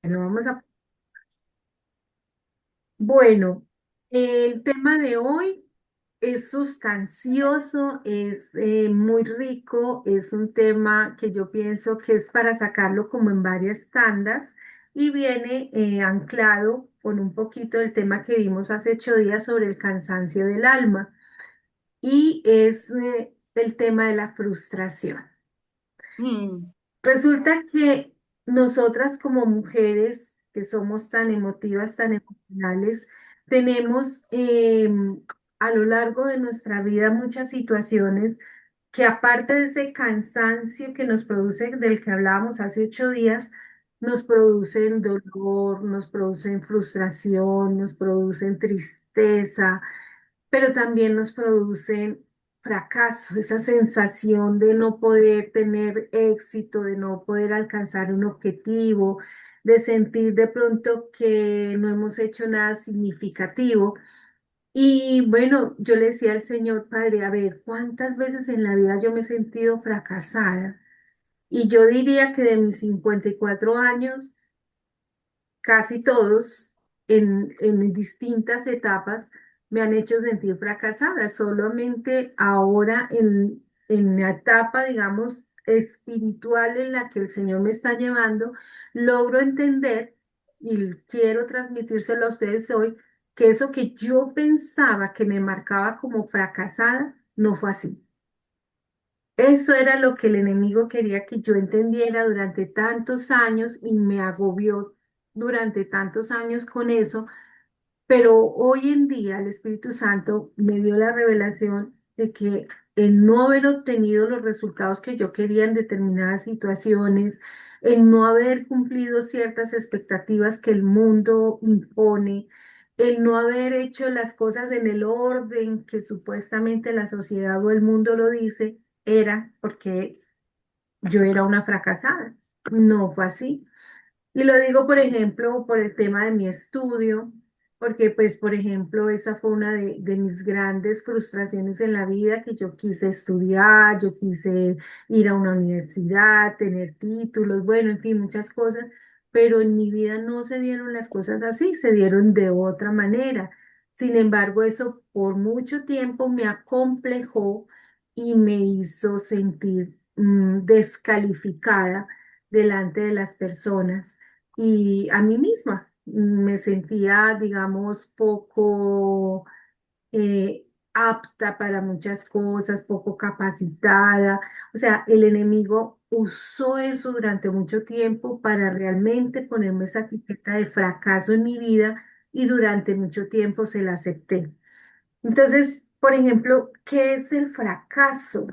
Vamos a... Bueno, el tema de hoy es sustancioso, es muy rico, es un tema que yo pienso que es para sacarlo como en varias tandas y viene anclado con un poquito del tema que vimos hace 8 días sobre el cansancio del alma y es el tema de la frustración. Mm, Resulta que nosotras como mujeres que somos tan emotivas, tan emocionales, tenemos a lo largo de nuestra vida muchas situaciones que aparte de ese cansancio que nos produce, del que hablábamos hace 8 días, nos producen dolor, nos producen frustración, nos producen tristeza, pero también nos producen fracaso, esa sensación de no poder tener éxito, de no poder alcanzar un objetivo, de sentir de pronto que no hemos hecho nada significativo. Y bueno, yo le decía al Señor, Padre, a ver, ¿cuántas veces en la vida yo me he sentido fracasada? Y yo diría que de mis 54 años, casi todos en distintas etapas me han hecho sentir fracasada. Solamente ahora en la etapa, digamos, espiritual en la que el Señor me está llevando, logro entender y quiero transmitírselo a ustedes hoy, que eso que yo pensaba que me marcaba como fracasada, no fue así. Eso era lo que el enemigo quería que yo entendiera durante tantos años y me agobió durante tantos años con eso, pero hoy en día el Espíritu Santo me dio la revelación de que el no haber obtenido los resultados que yo quería en determinadas situaciones, el no haber cumplido ciertas expectativas que el mundo impone, el no haber hecho las cosas en el orden que supuestamente la sociedad o el mundo lo dice, era porque yo era una fracasada. No fue así. Y lo digo, por ejemplo, por el tema de mi estudio, porque pues, por ejemplo, esa fue una de mis grandes frustraciones en la vida, que yo quise estudiar, yo quise ir a una universidad, tener títulos, bueno, en fin, muchas cosas, pero en mi vida no se dieron las cosas así, se dieron de otra manera. Sin embargo, eso por mucho tiempo me acomplejó y me hizo sentir descalificada delante de las personas y a mí misma. Me sentía, digamos, poco apta para muchas cosas, poco capacitada. O sea, el enemigo usó eso durante mucho tiempo para realmente ponerme esa etiqueta de fracaso en mi vida y durante mucho tiempo se la acepté. Entonces, por ejemplo, ¿qué es el fracaso?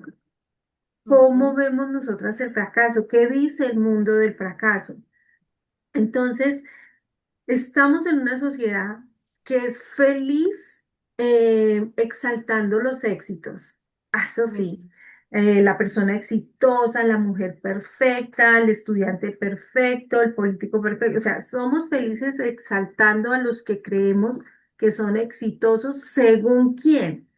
¿Cómo ujú, vemos nosotras el fracaso? ¿Qué dice el mundo del fracaso? Entonces, estamos en una sociedad que es feliz exaltando los éxitos. Eso sí, mm, la persona exitosa, la mujer perfecta, el estudiante perfecto, el político perfecto. O sea, somos felices exaltando a los que creemos que son exitosos según quién,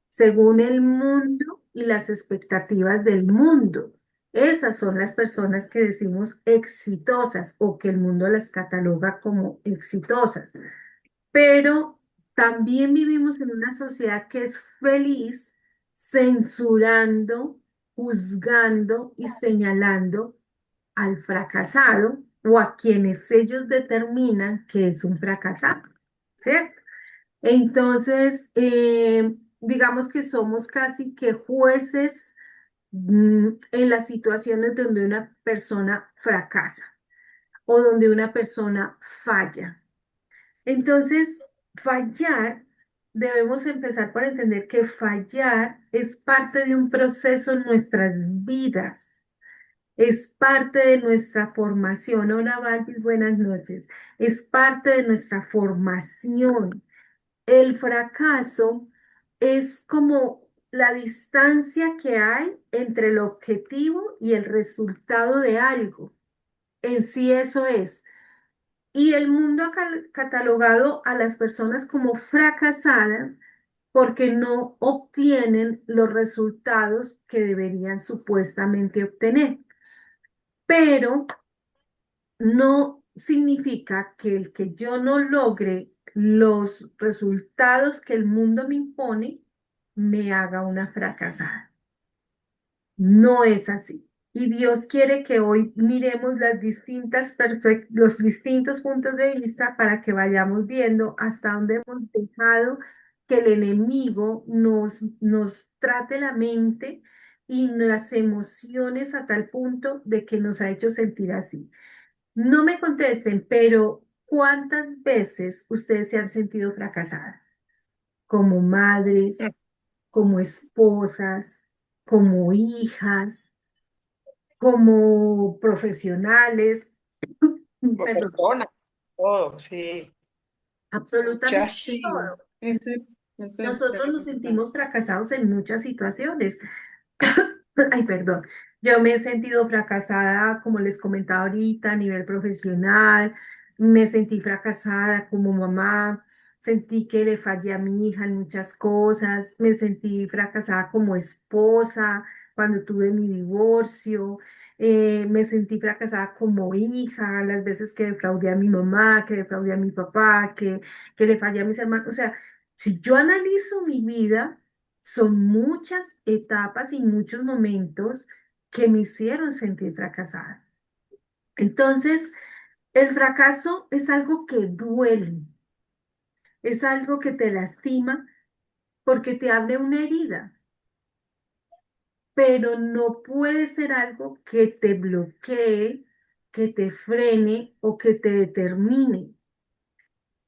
según el mundo y las expectativas del mundo. Esas son las personas que decimos exitosas o que el mundo las cataloga como exitosas. Pero también vivimos en una sociedad que es feliz censurando, juzgando y señalando al fracasado o a quienes ellos determinan que es un fracasado, ¿cierto? Entonces, digamos que somos casi que jueces en las situaciones donde una persona fracasa o donde una persona falla. Entonces, fallar, debemos empezar por entender que fallar es parte de un proceso en nuestras vidas, es parte de nuestra formación. Hola, Balvis, buenas noches. Es parte de nuestra formación. El fracaso es como la distancia que hay entre el objetivo y el resultado de algo. En sí eso es. Y el mundo ha catalogado a las personas como fracasadas porque no obtienen los resultados que deberían supuestamente obtener. Pero no significa que el que yo no logre los resultados que el mundo me impone, me haga una fracasada. No es así. Y Dios quiere que hoy miremos los distintos puntos de vista para que vayamos viendo hasta dónde hemos dejado que el enemigo nos trate la mente y las emociones a tal punto de que nos ha hecho sentir así. No me contesten, pero ¿cuántas veces ustedes se han sentido fracasadas? Como Mm. madres, como esposas, como hijas, como profesionales, Como perdón, persona, todo, sí. absolutamente Sí, todo. estoy de Nosotros nos acuerdo. sentimos fracasados en muchas situaciones. Ay, perdón. Yo me he sentido fracasada, como les comentaba ahorita, a nivel profesional. Me sentí fracasada como mamá. Sentí que le fallé a mi hija en muchas cosas. Me sentí fracasada como esposa cuando tuve mi divorcio. Me sentí fracasada como hija, las veces que defraudé a mi mamá, que defraudé a mi papá, que le fallé a mis hermanos. O sea, si yo analizo mi vida, son muchas etapas y muchos momentos que me hicieron sentir fracasada. Entonces, el fracaso es algo que duele, es algo que te lastima porque te abre una herida, pero no puede ser algo que te bloquee, que te frene o que te determine.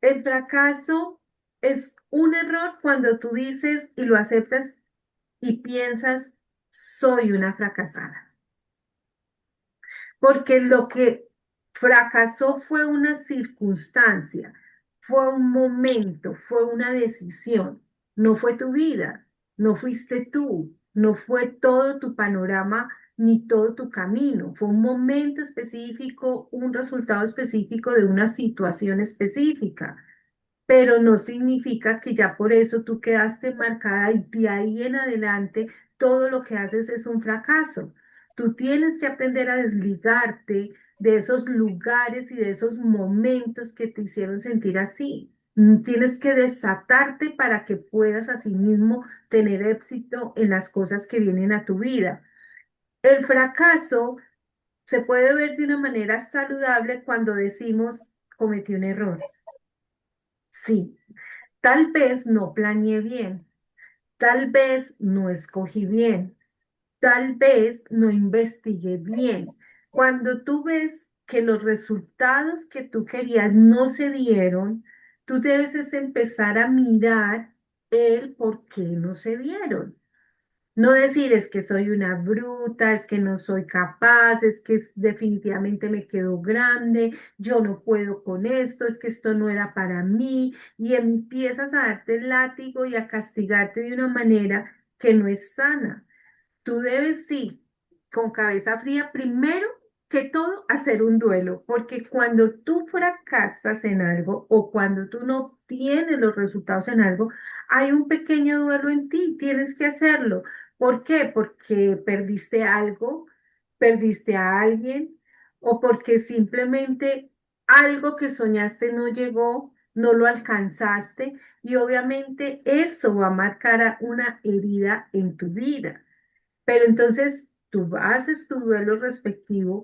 El fracaso es un error cuando tú dices y lo aceptas y piensas, soy una fracasada. Porque lo que fracasó fue una circunstancia, fue un momento, fue una decisión, no fue tu vida, no fuiste tú, no fue todo tu panorama ni todo tu camino, fue un momento específico, un resultado específico de una situación específica, pero no significa que ya por eso tú quedaste marcada y de ahí en adelante todo lo que haces es un fracaso. Tú tienes que aprender a desligarte de esos lugares y de esos momentos que te hicieron sentir así. Tienes que desatarte para que puedas asimismo tener éxito en las cosas que vienen a tu vida. El fracaso se puede ver de una manera saludable cuando decimos cometí un error. Sí, tal vez no planeé bien, tal vez no escogí bien, tal vez no investigué bien. Cuando tú ves que los resultados que tú querías no se dieron, tú debes es empezar a mirar el por qué no se dieron. No decir es que soy una bruta, es que no soy capaz, es que definitivamente me quedo grande, yo no puedo con esto, es que esto no era para mí, y empiezas a darte el látigo y a castigarte de una manera que no es sana. Tú debes, sí, con cabeza fría, primero que todo, hacer un duelo, porque cuando tú fracasas en algo o cuando tú no obtienes los resultados en algo, hay un pequeño duelo en ti, tienes que hacerlo. ¿Por qué? Porque perdiste algo, perdiste a alguien o porque simplemente algo que soñaste no llegó, no lo alcanzaste y obviamente eso va a marcar una herida en tu vida. Pero entonces tú haces tu duelo respectivo,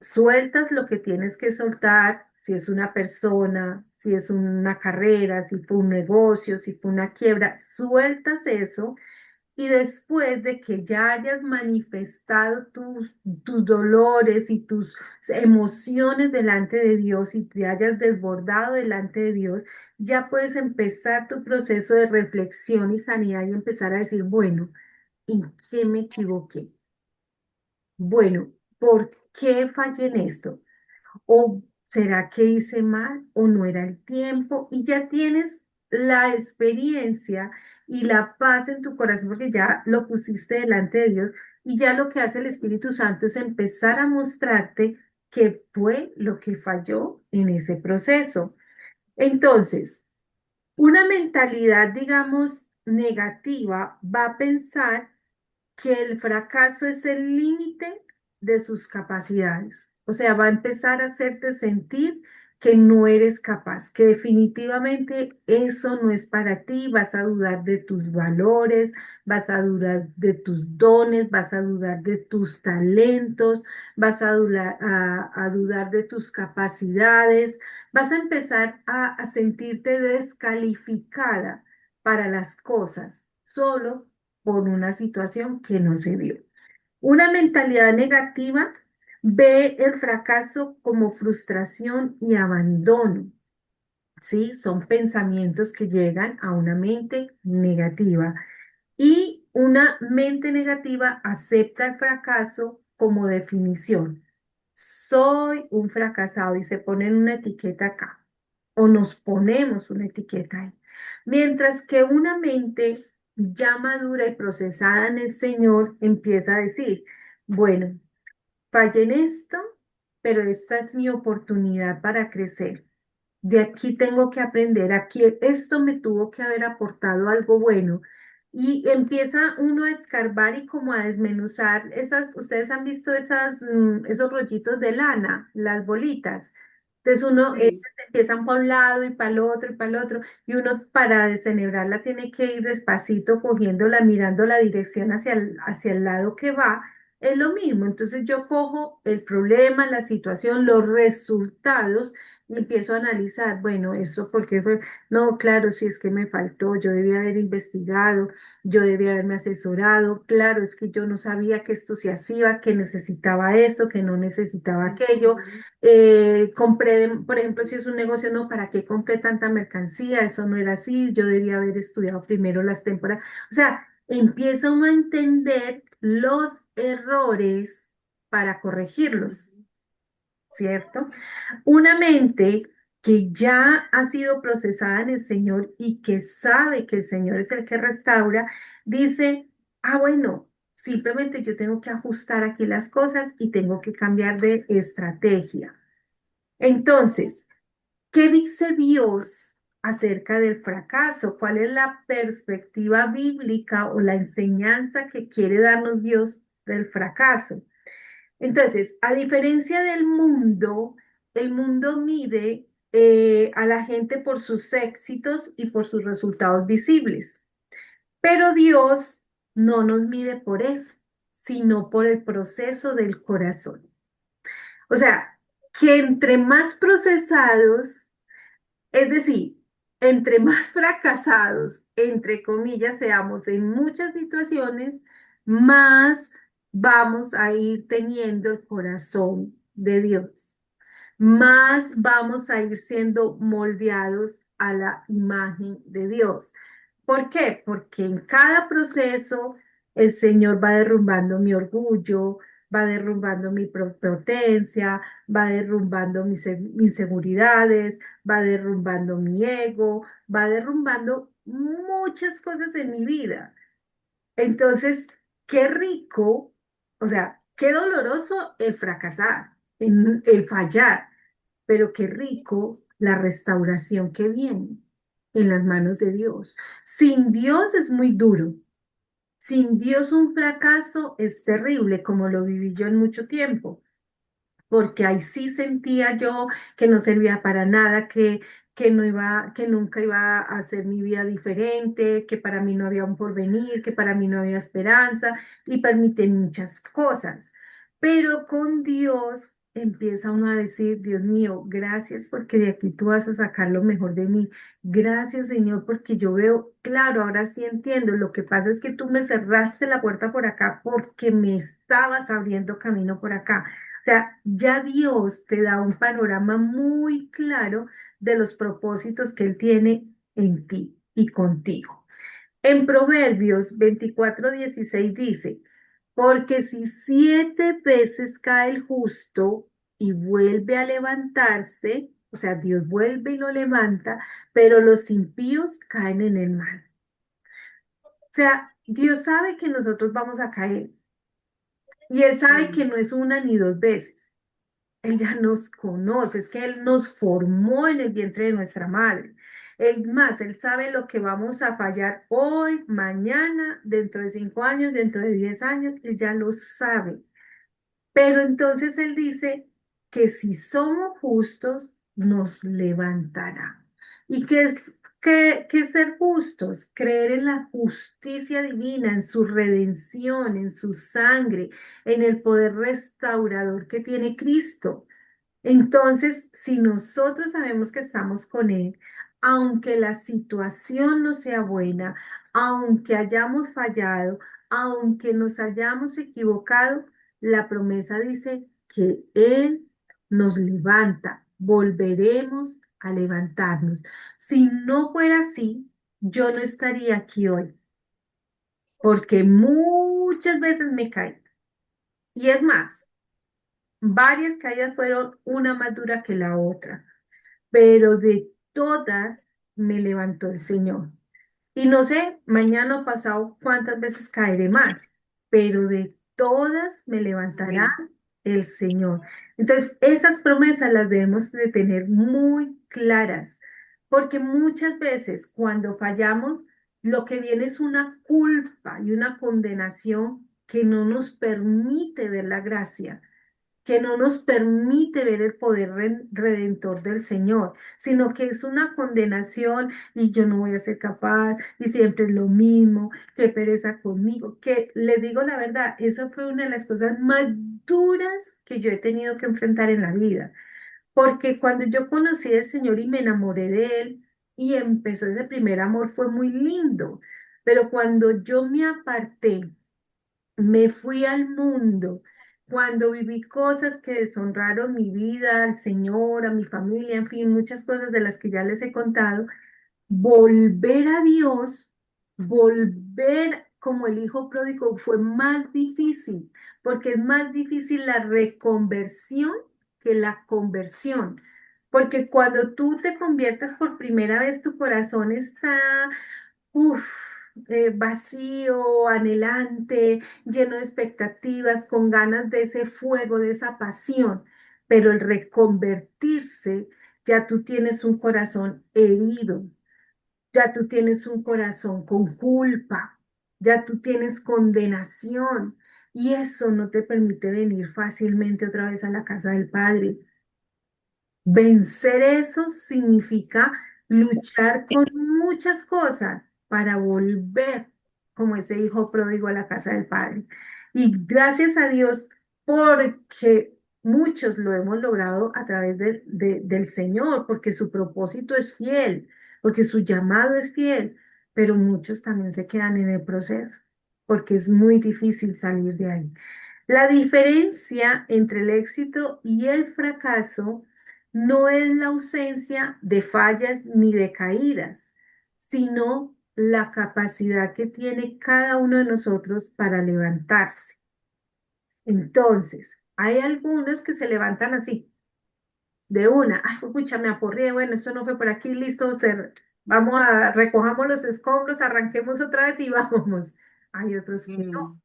sueltas lo que tienes que soltar, si es una persona, si es una carrera, si fue un negocio, si fue una quiebra, sueltas eso y después de que ya hayas manifestado tus dolores y tus emociones delante de Dios y te hayas desbordado delante de Dios, ya puedes empezar tu proceso de reflexión y sanidad y empezar a decir, bueno, ¿en qué me equivoqué? Bueno, ¿por qué fallé en esto? ¿O será que hice mal o no era el tiempo? Y ya tienes la experiencia y la paz en tu corazón porque ya lo pusiste delante de Dios y ya lo que hace el Espíritu Santo es empezar a mostrarte qué fue lo que falló en ese proceso. Entonces, una mentalidad, digamos, negativa va a pensar que el fracaso es el límite de sus capacidades. O sea, va a empezar a hacerte sentir que no eres capaz, que definitivamente eso no es para ti, vas a dudar de tus valores, vas a dudar de tus dones, vas a dudar de tus talentos, vas a dudar de tus capacidades, vas a empezar a sentirte descalificada para las cosas solo por una situación que no se dio. Una mentalidad negativa ve el fracaso como frustración y abandono, ¿sí? Son pensamientos que llegan a una mente negativa. Y una mente negativa acepta el fracaso como definición. Soy un fracasado y se ponen una etiqueta acá o nos ponemos una etiqueta ahí. Mientras que una mente ya madura y procesada en el Señor empieza a decir, bueno, fallé en esto, pero esta es mi oportunidad para crecer. De aquí tengo que aprender, aquí esto me tuvo que haber aportado algo bueno. Y empieza uno a escarbar y como a desmenuzar esas, ustedes han visto esos rollitos de lana, las bolitas. Entonces ellas Sí, empiezan para un lado y para el otro y para el otro, y uno para desenhebrarla tiene que ir despacito, cogiéndola, mirando la dirección hacia el lado que va. Es lo mismo, entonces yo cojo el problema, la situación, los resultados y empiezo a analizar, bueno, esto porque fue, no, claro, si es que me faltó, yo debía haber investigado, yo debía haberme asesorado, claro, es que yo no sabía que esto se hacía, que necesitaba esto, que no necesitaba aquello. ujú, Compré, por ejemplo, si es un negocio, no, ¿para qué compré tanta mercancía? Eso no era así, yo debía haber estudiado primero las temporadas. O sea, empieza uno a entender los errores para corregirlos, ujú. ¿cierto? Una mente que ya ha sido procesada en el Señor y que sabe que el Señor es el que restaura, dice, ah, bueno, simplemente yo tengo que ajustar aquí las cosas y tengo que cambiar de estrategia. Entonces, ¿qué dice Dios acerca del fracaso? ¿Cuál es la perspectiva bíblica o la enseñanza que quiere darnos Dios del fracaso? Entonces, a diferencia del mundo, el mundo mide a la gente por sus éxitos y por sus resultados visibles, pero Dios no nos mide por eso, sino por el proceso del corazón. O sea, que entre más procesados, es decir, entre más fracasados, entre comillas, seamos en muchas situaciones, más vamos a ir teniendo el corazón de Dios, más vamos a ir siendo moldeados a la imagen de Dios. ¿Por qué? Porque en cada proceso el Señor va derrumbando mi orgullo, va derrumbando mi prepotencia, va derrumbando mis inseguridades, va derrumbando mi ego, va derrumbando muchas cosas en mi vida. Entonces, qué rico, o sea, qué doloroso el fracasar, el fallar, pero qué rico la restauración que viene en las manos de Dios. Sin Dios es muy duro. Sin Dios un fracaso es terrible, como lo viví yo en mucho tiempo porque ahí sí sentía yo que no servía para nada, que no iba, que nunca iba a hacer mi vida diferente, que para mí no había un porvenir, que para mí no había esperanza, y permite muchas cosas. Pero con Dios empieza uno a decir, Dios mío, gracias porque de aquí tú vas a sacar lo mejor de mí. Gracias, Señor, porque yo veo, claro, ahora sí entiendo. Lo que pasa es que tú me cerraste la puerta por acá porque me estabas abriendo camino por acá. O sea, ya Dios te da un panorama muy claro de los propósitos que Él tiene en ti y contigo. En Proverbios 24:16 dice, porque si 7 veces cae el justo y vuelve a levantarse, o sea, Dios vuelve y lo levanta, pero los impíos caen en el mal. O sea, Dios sabe que nosotros vamos a caer y Él sabe que Sí. no es una ni dos veces. Él ya nos conoce, es que Él nos formó en el vientre de nuestra madre. Él sabe lo que vamos a fallar hoy, mañana, dentro de 5 años, dentro de 10 años, Él ya lo sabe. Pero entonces Él dice, que si somos justos, nos levantará. ¿Y qué es ser justos? Creer en la justicia divina, en su redención, en su sangre, en el poder restaurador que tiene Cristo. Entonces, si nosotros sabemos que estamos con Él, aunque la situación no sea buena, aunque hayamos fallado, aunque nos hayamos equivocado, la promesa dice que Él nos levanta, volveremos a levantarnos. Si no fuera así, yo no estaría aquí hoy, porque muchas veces me caí. Y es más, varias caídas fueron una más dura que la otra, pero de todas me levantó el Señor. Y no sé, mañana o pasado cuántas veces caeré más, pero de todas me levantará Amén. el Señor. Entonces, esas promesas las debemos de tener muy claras, porque muchas veces cuando fallamos, lo que viene es una culpa y una condenación que no nos permite ver la gracia, que no nos permite ver el poder redentor del Señor, sino que es una condenación y yo no voy a ser capaz y siempre es lo mismo, qué pereza conmigo, que le digo la verdad, eso fue una de las cosas más duras que yo he tenido que enfrentar en la vida, porque cuando yo conocí al Señor y me enamoré de Él y empezó ese primer amor fue muy lindo, pero cuando yo me aparté, me fui al mundo cuando viví cosas que deshonraron mi vida, al Señor, a mi familia, en fin, muchas cosas de las que ya les he contado. Volver a Dios, volver como el hijo pródigo fue más difícil, porque es más difícil la reconversión que la conversión. Porque cuando tú te conviertes por primera vez, tu corazón está uf, vacío, anhelante, lleno de expectativas, con ganas de ese fuego, de esa pasión. Pero el reconvertirse, ya tú tienes un corazón herido, ya tú tienes un corazón con culpa, ya tú tienes condenación. Y eso no te permite venir fácilmente otra vez a la casa del Padre. Vencer eso significa luchar con muchas cosas para volver como ese hijo pródigo a la casa del Padre. Y gracias a Dios porque muchos lo hemos logrado a través del Señor, porque su propósito es fiel, porque su llamado es fiel, pero muchos también se quedan en el proceso, porque es muy difícil salir de ahí. La diferencia entre el éxito y el fracaso no es la ausencia de fallas ni de caídas, sino la capacidad que tiene cada uno de nosotros para levantarse. Entonces, hay algunos que se levantan así, de una, ay, pucha, me aporreé, bueno, esto no fue por aquí, listo, vamos a, recojamos los escombros, arranquemos otra vez y vamos. Hay otros que no. Mm,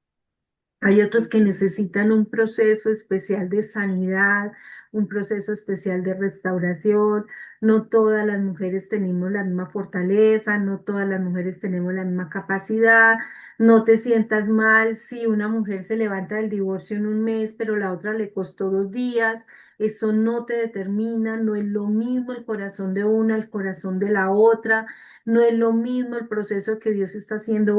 Hay otros que necesitan un proceso especial de sanidad, un proceso especial de restauración. No todas las mujeres tenemos la misma fortaleza, no todas las mujeres tenemos la misma capacidad. No te sientas mal si una mujer se levanta del divorcio en un mes, pero la otra le costó 2 días. Eso no te determina, no es lo mismo el corazón de una, el corazón de la otra, no es lo mismo el proceso que Dios está haciendo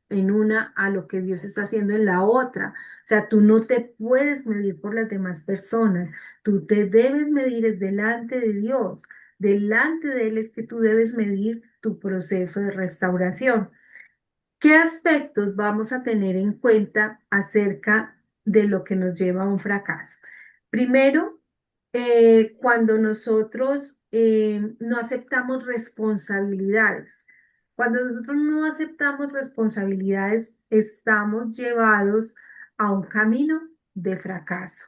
en una a lo que Dios está haciendo en la otra. O sea, tú no te puedes medir por las demás personas, tú te debes medir es delante de Dios. Delante de Él es que tú debes medir tu proceso de restauración. ¿Qué aspectos vamos a tener en cuenta acerca de lo que nos lleva a un fracaso? Primero, cuando nosotros no aceptamos responsabilidades. Cuando nosotros no aceptamos responsabilidades, estamos llevados a un camino de fracaso.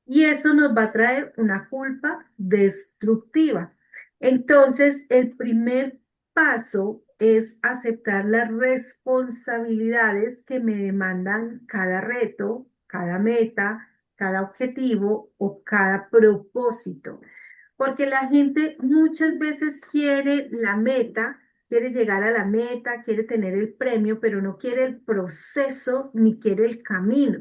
Y eso nos va a traer una culpa destructiva. Entonces, el primer paso es aceptar las responsabilidades que me demandan cada reto, cada meta, cada objetivo o cada propósito. Porque la gente muchas veces quiere la meta, quiere llegar a la meta, quiere tener el premio, pero no quiere el proceso ni quiere el camino.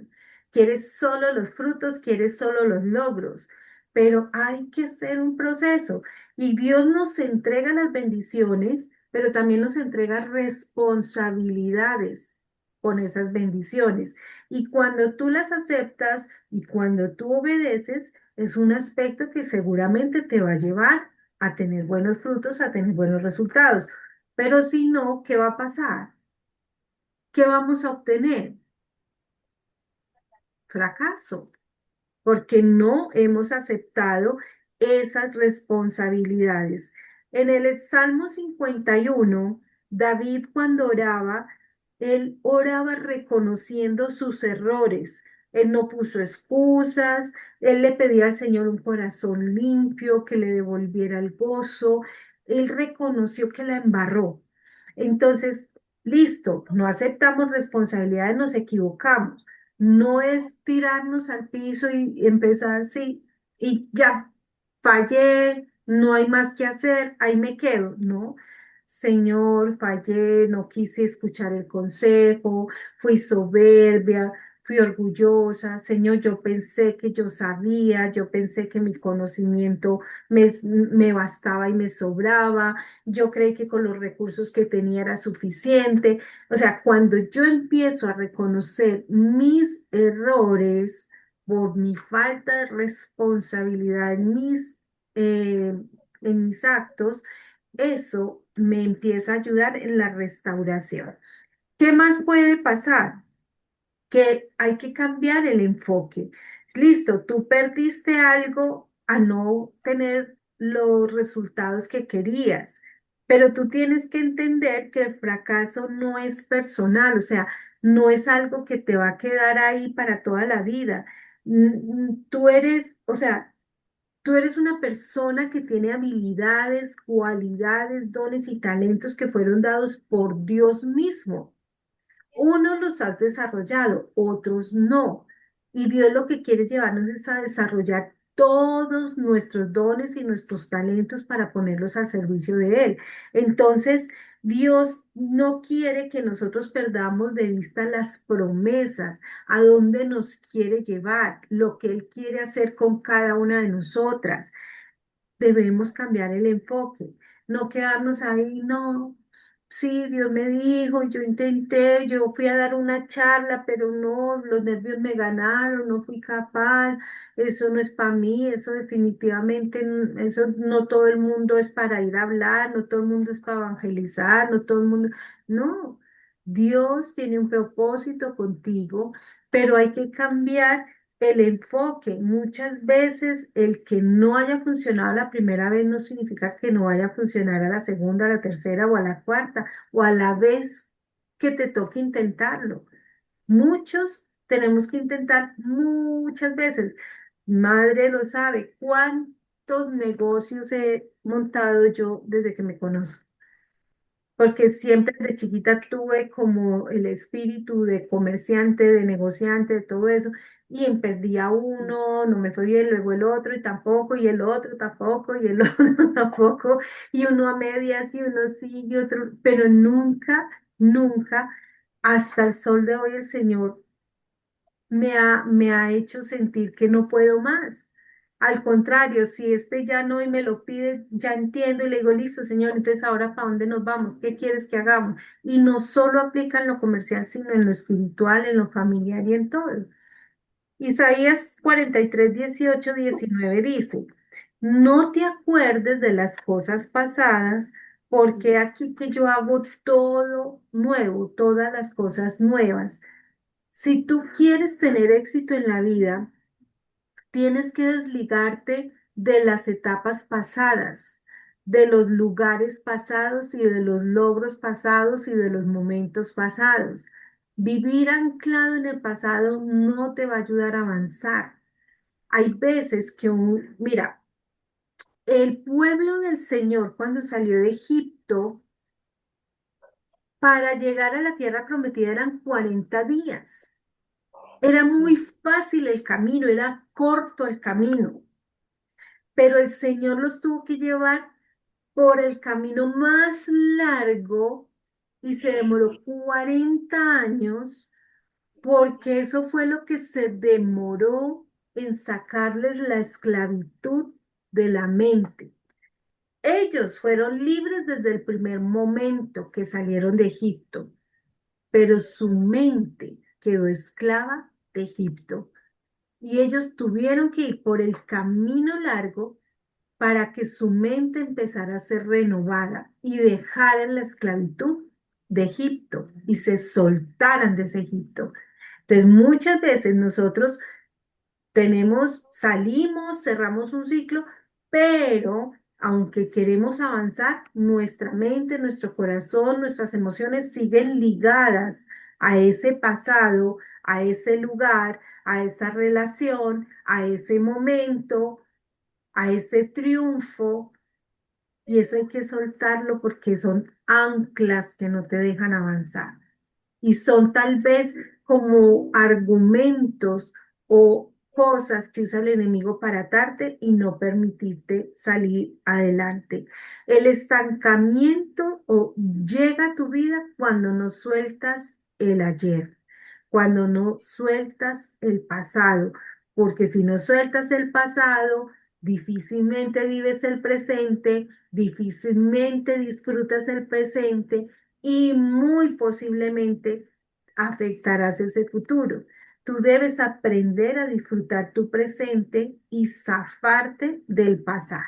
Quiere solo los frutos, quiere solo los logros. pero hay que hacer un proceso. Y Dios nos entrega las bendiciones, pero también nos entrega responsabilidades con esas bendiciones. Y cuando tú las aceptas y cuando tú obedeces, es un aspecto que seguramente te va a llevar a tener buenos frutos, a tener buenos resultados. Pero si no, ¿qué va a pasar? ¿Qué vamos a obtener? Fracaso, porque no hemos aceptado esas responsabilidades. En el Salmo 51, David cuando oraba, él oraba reconociendo sus errores. Él no puso excusas, él le pedía al Señor un corazón limpio, que le devolviera el gozo. Él reconoció que la embarró. Entonces, listo, no aceptamos responsabilidades, nos equivocamos. No es tirarnos al piso y empezar, sí, y ya, fallé, no hay más que hacer, ahí me quedo, ¿no? Señor, fallé, no quise escuchar el consejo, fui soberbia, fui orgullosa, Señor, yo pensé que yo sabía, yo pensé que mi conocimiento me bastaba y me sobraba, yo creí que con los recursos que tenía era suficiente. O sea, cuando yo empiezo a reconocer mis errores por mi falta de responsabilidad eh, en mis actos, eso me empieza a ayudar en la restauración. ¿Qué más puede pasar? Que hay que cambiar el enfoque. Listo, tú perdiste algo a no tener los resultados que querías, pero tú tienes que entender que el fracaso no es personal, o sea, no es algo que te va a quedar ahí para toda la vida. Tú eres, o sea, tú eres una persona que tiene habilidades, cualidades, dones y talentos que fueron dados por Dios mismo. Unos los has desarrollado, otros no. Y Dios lo que quiere llevarnos es a desarrollar todos nuestros dones y nuestros talentos para ponerlos al servicio de Él. Entonces, Dios no quiere que nosotros perdamos de vista las promesas, a dónde nos quiere llevar, lo que Él quiere hacer con cada una de nosotras. Debemos cambiar el enfoque, no quedarnos ahí, no, sí, Dios me dijo, yo intenté, yo fui a dar una charla, pero no, los nervios me ganaron, no fui capaz, eso no es para mí, eso definitivamente, eso no todo el mundo es para ir a hablar, no todo el mundo es para evangelizar, no todo el mundo, no, Dios tiene un propósito contigo, pero hay que cambiar el enfoque. Muchas veces el que no haya funcionado la primera vez no significa que no vaya a funcionar a la segunda, a la tercera o a la cuarta o a la vez que te toque intentarlo. Muchos tenemos que intentar muchas veces. Madre lo sabe, cuántos negocios he montado yo desde que me conozco, porque siempre de chiquita tuve como el espíritu de comerciante, de negociante, de todo eso, y perdía uno, no me fue bien, luego el otro y tampoco, y el otro tampoco, y el otro tampoco, y uno a medias, y uno sí, y otro, pero nunca, nunca, hasta el sol de hoy el Señor me ha hecho sentir que no puedo más. Al contrario, si este ya no y me lo pide, ya entiendo y le digo, listo, señor, entonces ahora ¿para dónde nos vamos? ¿Qué quieres que hagamos? Y no solo aplica en lo comercial, sino en lo espiritual, en lo familiar y en todo. Isaías 43, 18, 19 dice, no te acuerdes de las cosas pasadas, porque aquí que yo hago todo nuevo, todas las cosas nuevas. Si tú quieres tener éxito en la vida, tienes que desligarte de las etapas pasadas, de los lugares pasados y de los logros pasados y de los momentos pasados. Vivir anclado en el pasado no te va a ayudar a avanzar. Hay veces que mira, el pueblo del Señor cuando salió de Egipto, para llegar a la tierra prometida eran 40 días. Era muy fácil el camino, era corto el camino, pero el Señor los tuvo que llevar por el camino más largo y se demoró 40 años porque eso fue lo que se demoró en sacarles la esclavitud de la mente. Ellos fueron libres desde el primer momento que salieron de Egipto, pero su mente quedó esclava de Egipto. Y ellos tuvieron que ir por el camino largo para que su mente empezara a ser renovada y dejaran la esclavitud de Egipto y se soltaran de ese Egipto. Entonces, muchas veces nosotros salimos, cerramos un ciclo, pero aunque queremos avanzar, nuestra mente, nuestro corazón, nuestras emociones siguen ligadas a ese pasado, a ese lugar, a esa relación, a ese momento, a ese triunfo, y eso hay que soltarlo porque son anclas que no te dejan avanzar. Y son tal vez como argumentos o cosas que usa el enemigo para atarte y no permitirte salir adelante. El estancamiento llega a tu vida cuando no sueltas el ayer, cuando no sueltas el pasado, porque si no sueltas el pasado, difícilmente vives el presente, difícilmente disfrutas el presente y muy posiblemente afectarás ese futuro. Tú debes aprender a disfrutar tu presente y zafarte del pasado.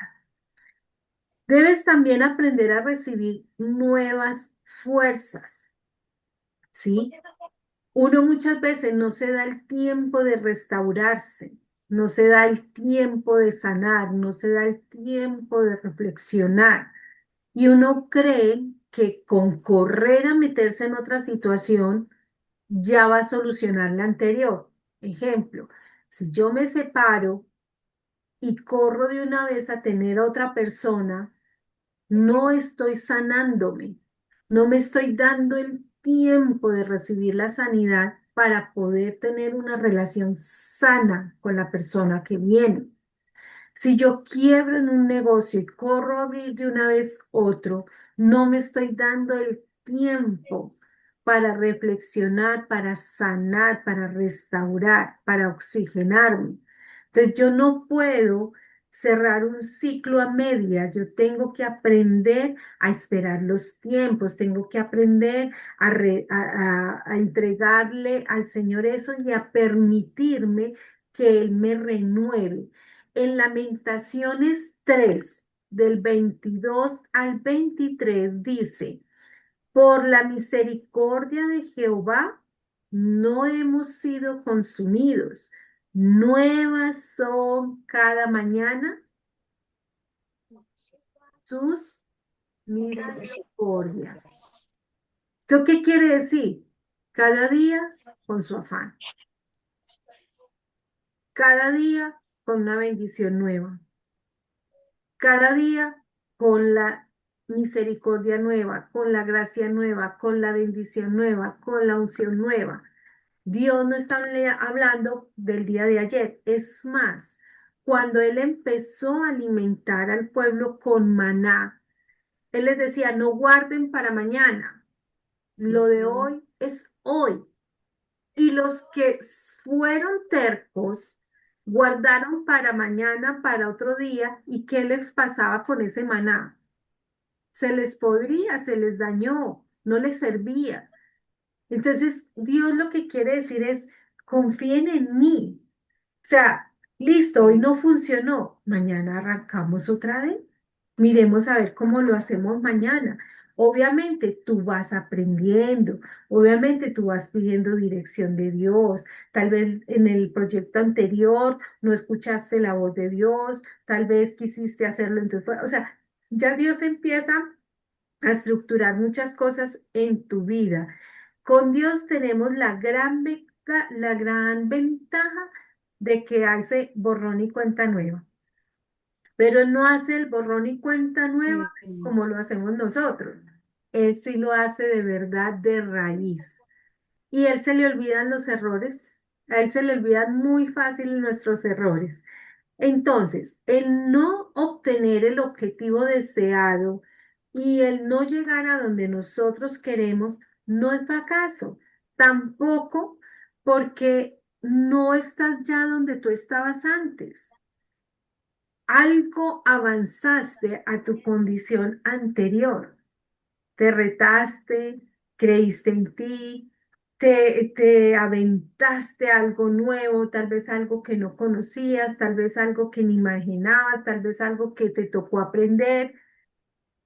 Debes también aprender a recibir nuevas fuerzas, ¿sí? Uno muchas veces no se da el tiempo de restaurarse, no se da el tiempo de sanar, no se da el tiempo de reflexionar. Y uno cree que con correr a meterse en otra situación ya va a solucionar la anterior. Ejemplo, si yo me separo y corro de una vez a tener a otra persona, no estoy sanándome, no me estoy dando el tiempo de recibir la sanidad para poder tener una relación sana con la persona que viene. Si yo quiebro en un negocio y corro a abrir de una vez otro, no me estoy dando el tiempo para reflexionar, para sanar, para restaurar, para oxigenarme. Entonces yo no puedo cerrar un ciclo a media, yo tengo que aprender a esperar los tiempos, tengo que aprender a entregarle al Señor eso y a permitirme que Él me renueve. En Lamentaciones 3, del 22 al 23, dice, por la misericordia de Jehová no hemos sido consumidos. Nuevas son cada mañana sus misericordias. ¿Esto qué quiere decir? Cada día con su afán. Cada día con una bendición nueva. Cada día con la misericordia nueva, con la gracia nueva, con la bendición nueva, con la unción nueva. Dios no está hablando del día de ayer. Es más, cuando Él empezó a alimentar al pueblo con maná, Él les decía, no guarden para mañana. Lo de hoy es hoy. Y los que fueron tercos guardaron para mañana, para otro día, ¿y qué les pasaba con ese maná? Se les podría, se les dañó, no les servía. Entonces, Dios lo que quiere decir es, confíen en mí. O sea, listo, hoy no funcionó, mañana arrancamos otra vez. Miremos a ver cómo lo hacemos mañana. Obviamente tú vas aprendiendo, obviamente tú vas pidiendo dirección de Dios. Tal vez en el proyecto anterior no escuchaste la voz de Dios, tal vez quisiste hacerlo o sea, ya Dios empieza a estructurar muchas cosas en tu vida. Con Dios tenemos la gran ventaja de que hace borrón y cuenta nueva, pero Él no hace el borrón y cuenta nueva como lo hacemos nosotros. Él sí lo hace de verdad, de raíz. Y Él se le olvidan los errores, a Él se le olvidan muy fácil nuestros errores. Entonces, el no obtener el objetivo deseado y el no llegar a donde nosotros queremos no es fracaso, tampoco porque no estás ya donde tú estabas antes. Algo avanzaste a tu condición anterior. Te retaste, creíste en ti, te aventaste a algo nuevo, tal vez algo que no conocías, tal vez algo que ni imaginabas, tal vez algo que te tocó aprender.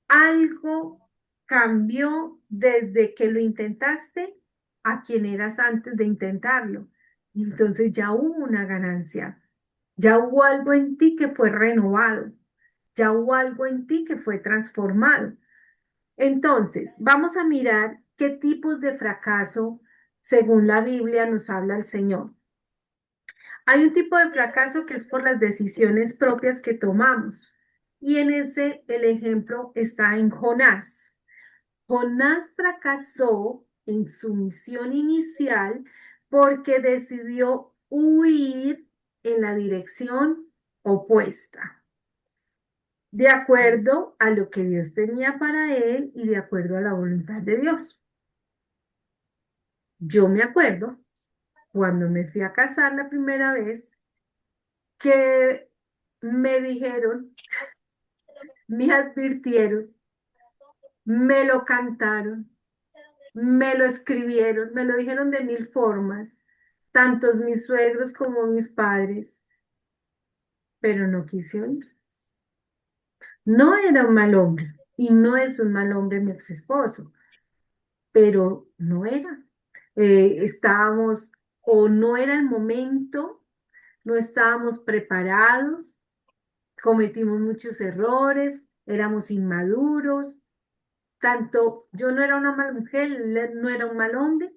Algo cambió desde que lo intentaste a quien eras antes de intentarlo. Entonces ya hubo una ganancia, ya hubo algo en ti que fue renovado, ya hubo algo en ti que fue transformado. Entonces, vamos a mirar qué tipos de fracaso, según la Biblia, nos habla el Señor. Hay un tipo de fracaso que es por las decisiones propias que tomamos. Y en ese, el ejemplo está en Jonás. Jonás fracasó en su misión inicial porque decidió huir en la dirección opuesta, de acuerdo a lo que Dios tenía para él y de acuerdo a la voluntad de Dios. Yo me acuerdo cuando me fui a casar la primera vez que me dijeron, me advirtieron, me lo cantaron, me lo escribieron, me lo dijeron de mil formas, tantos mis suegros como mis padres, pero no quise oír. No era un mal hombre y no es un mal hombre mi ex esposo, pero no era. Estábamos o no era el momento, no estábamos preparados, cometimos muchos errores, éramos inmaduros, tanto yo no era una mala mujer, él no era un mal hombre,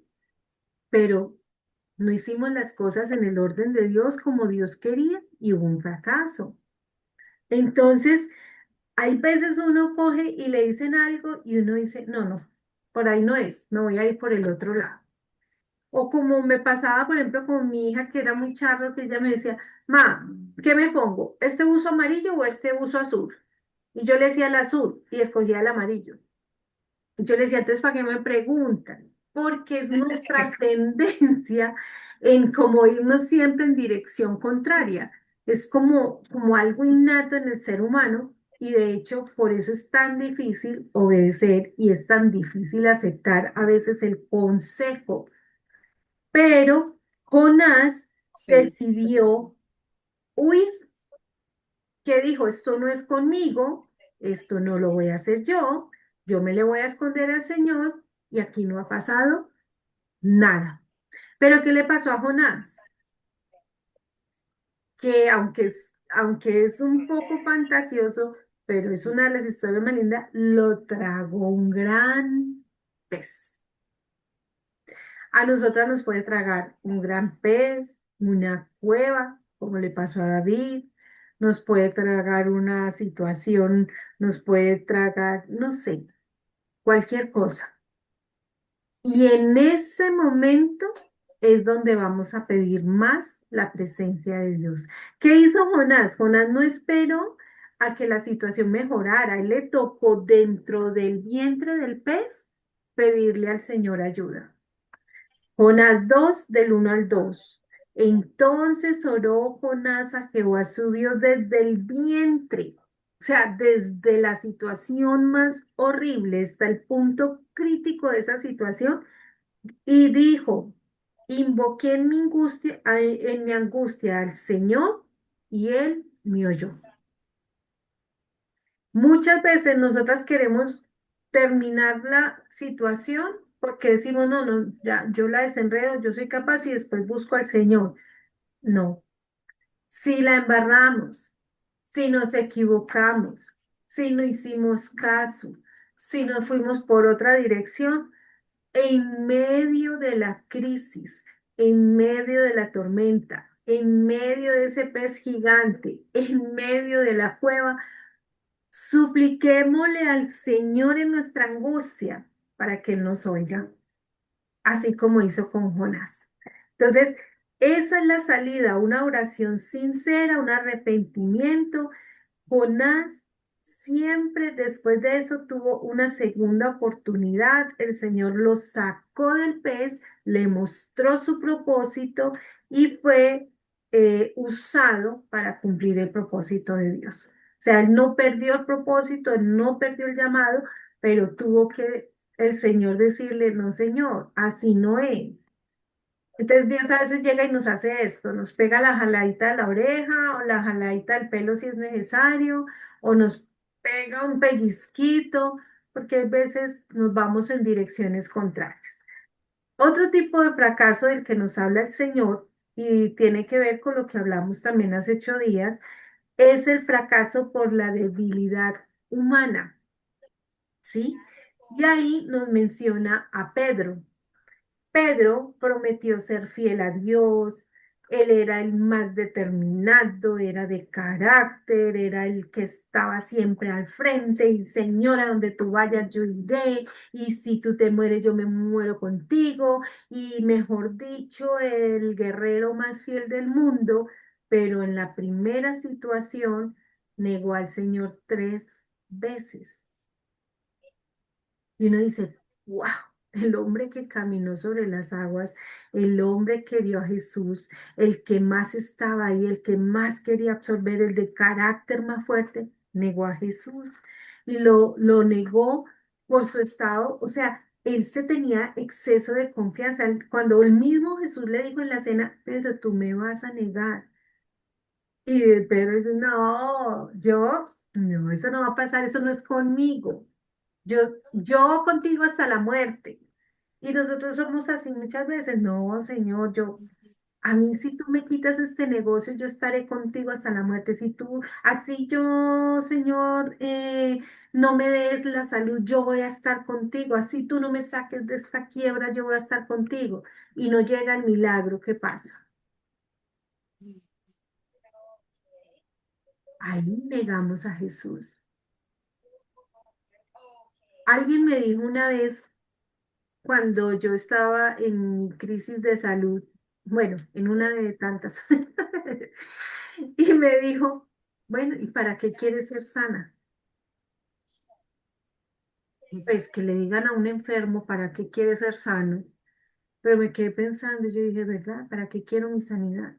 pero no hicimos las cosas en el orden de Dios como Dios quería y hubo un fracaso. Entonces, hay veces uno coge y le dicen algo y uno dice, no, no, por ahí no es, me voy a ir por el otro lado. O como me pasaba, por ejemplo, con mi hija que era muy charro, que ella me decía, ma, ¿qué me pongo? ¿Este buzo amarillo o este buzo azul? Y yo le decía el azul y escogía el amarillo. Yo le decía, entonces, ¿para qué me preguntas? Porque es nuestra tendencia en como irnos siempre en dirección contraria. Es como algo innato en el ser humano y de hecho por eso es tan difícil obedecer y es tan difícil aceptar a veces el consejo. Pero Jonás Sí, sí, decidió huir, que dijo, esto no es conmigo, esto no lo voy a hacer yo me le voy a esconder al Señor y aquí no ha pasado nada. Pero ¿qué le pasó a Jonás? Que aunque es un poco fantasioso, pero es una de las historias más lindas, lo tragó un gran pez. A nosotras nos puede tragar un gran pez, una cueva, como le pasó a David, nos puede tragar una situación, nos puede tragar, no sé, cualquier cosa. Y en ese momento es donde vamos a pedir más la presencia de Dios. ¿Qué hizo Jonás? Jonás no esperó a que la situación mejorara. A él le tocó dentro del vientre del pez pedirle al Señor ayuda. Jonás 2 del 1 al 2. Entonces oró Jonás a Jehová su Dios desde el vientre, o sea, desde la situación más horrible hasta el punto crítico de esa situación, y dijo, invoqué en mi angustia al Señor, y él me oyó. Muchas veces nosotras queremos terminar la situación porque decimos, no, no, ya, yo la desenredo, yo soy capaz y después busco al Señor. No, si la embarramos, si nos equivocamos, si no hicimos caso, si nos fuimos por otra dirección, en medio de la crisis, en medio de la tormenta, en medio de ese pez gigante, en medio de la cueva, supliquémosle al Señor en nuestra angustia para que Él nos oiga, así como hizo con Jonás. Entonces, esa es la salida, una oración sincera, un arrepentimiento. Jonás siempre después de eso tuvo una segunda oportunidad. El Señor lo sacó del pez, le mostró su propósito y fue usado para cumplir el propósito de Dios. O sea, él no perdió el propósito, él no perdió el llamado, pero tuvo que el Señor decirle, no, Señor, así no es. Entonces Dios a veces llega y nos hace esto, nos pega la jaladita de la oreja o la jaladita del pelo si es necesario, o nos pega un pellizquito, porque a veces nos vamos en direcciones contrarias. Otro tipo de fracaso del que nos habla el Señor y tiene que ver con lo que hablamos también hace 8 días, es el fracaso por la debilidad humana, ¿sí? Y ahí nos menciona a Pedro. Pedro prometió ser fiel a Dios, él era el más determinado, era de carácter, era el que estaba siempre al frente y Señor, a donde tú vayas yo iré y si tú te mueres yo me muero contigo y mejor dicho, el guerrero más fiel del mundo, pero en la primera situación negó al Señor 3 veces. Y uno dice, wow, el hombre que caminó sobre las aguas, el hombre que vio a Jesús, el que más estaba ahí, el que más quería absorber, el de carácter más fuerte, negó a Jesús y lo negó por su estado, o sea, él se tenía exceso de confianza. Cuando el mismo Jesús le dijo en la cena, pero tú me vas a negar. Y Pedro dice, no, no, eso no va a pasar, eso no es conmigo. Yo contigo hasta la muerte. Y nosotros somos así muchas veces. No, Señor, a mí si tú me quitas este negocio, yo estaré contigo hasta la muerte. Si tú, así yo, Señor, no me des la salud, yo voy a estar contigo. Así tú no me saques de esta quiebra, yo voy a estar contigo. Y no llega el milagro, ¿qué pasa? Ahí negamos a Jesús. Alguien me dijo una vez cuando yo estaba en mi crisis de salud, bueno, en una de tantas, y me dijo, bueno, ¿y para qué quieres ser sana? Pues que le digan a un enfermo, ¿para qué quiere ser sano? Pero me quedé pensando, y yo dije, ¿verdad? ¿Para qué quiero mi sanidad?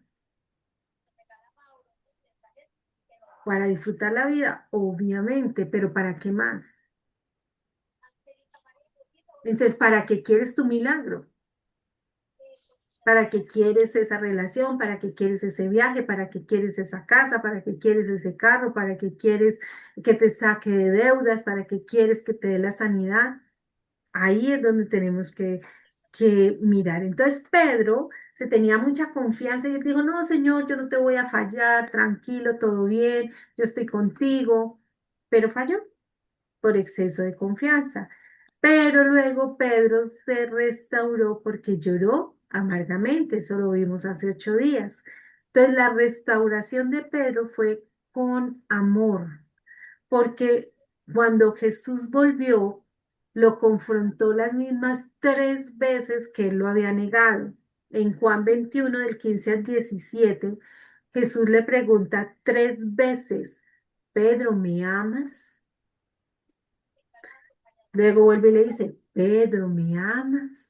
Para disfrutar la vida, obviamente, pero ¿para qué más? Entonces, ¿para qué quieres tu milagro? ¿Para qué quieres esa relación? ¿Para qué quieres ese viaje? ¿Para qué quieres esa casa? ¿Para qué quieres ese carro? ¿Para qué quieres que te saque de deudas? ¿Para qué quieres que te dé la sanidad? Ahí es donde tenemos que mirar. Entonces Pedro se tenía mucha confianza y él dijo, no, Señor, yo no te voy a fallar, tranquilo, todo bien, yo estoy contigo, pero falló por exceso de confianza. Pero luego Pedro se restauró porque lloró amargamente, eso lo vimos hace 8 días. Entonces la restauración de Pedro fue con amor, porque cuando Jesús volvió, lo confrontó las mismas 3 veces que él lo había negado. En Juan 21, del 15 al 17, Jesús le pregunta 3 veces, Pedro, ¿me amas? Luego vuelve y le dice, Pedro, ¿me amas?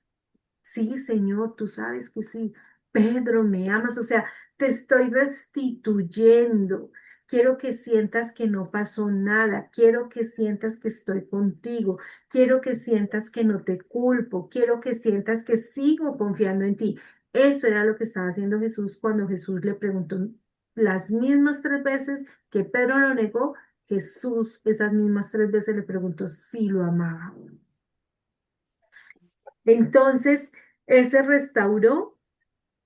Sí, Señor, tú sabes que sí. Pedro, ¿me amas? O sea, te estoy restituyendo. Quiero que sientas que no pasó nada. Quiero que sientas que estoy contigo. Quiero que sientas que no te culpo. Quiero que sientas que sigo confiando en ti. Eso era lo que estaba haciendo Jesús cuando Jesús le preguntó las mismas 3 veces que Pedro lo negó. Jesús esas mismas 3 veces le preguntó si lo amaba. Entonces, él se restauró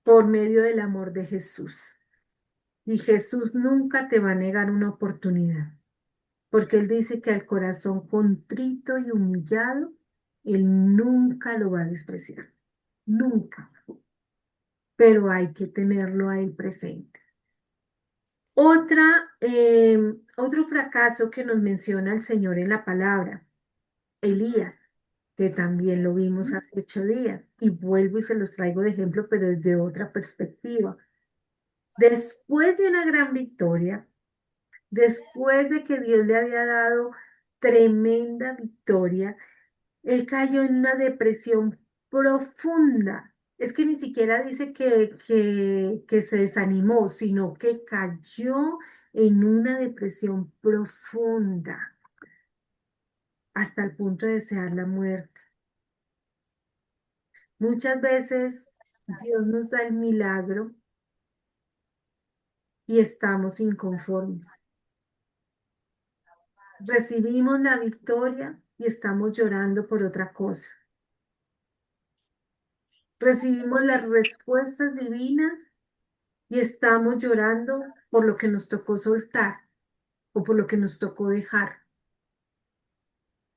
por medio del amor de Jesús. Y Jesús nunca te va a negar una oportunidad, porque Él dice que al corazón contrito y humillado, Él nunca lo va a despreciar. Nunca. Pero hay que tenerlo ahí presente. Otro fracaso que nos menciona el Señor en la palabra, Elías, que también lo vimos hace 8 días. Y vuelvo y se los traigo de ejemplo, pero desde otra perspectiva. Después de una gran victoria, después de que Dios le había dado tremenda victoria, él cayó en una depresión profunda. Es que ni siquiera dice que se desanimó, sino que cayó en una depresión profunda hasta el punto de desear la muerte. Muchas veces Dios nos da el milagro y estamos inconformes. Recibimos la victoria y estamos llorando por otra cosa. Recibimos las respuestas divinas y estamos llorando por lo que nos tocó soltar o por lo que nos tocó dejar.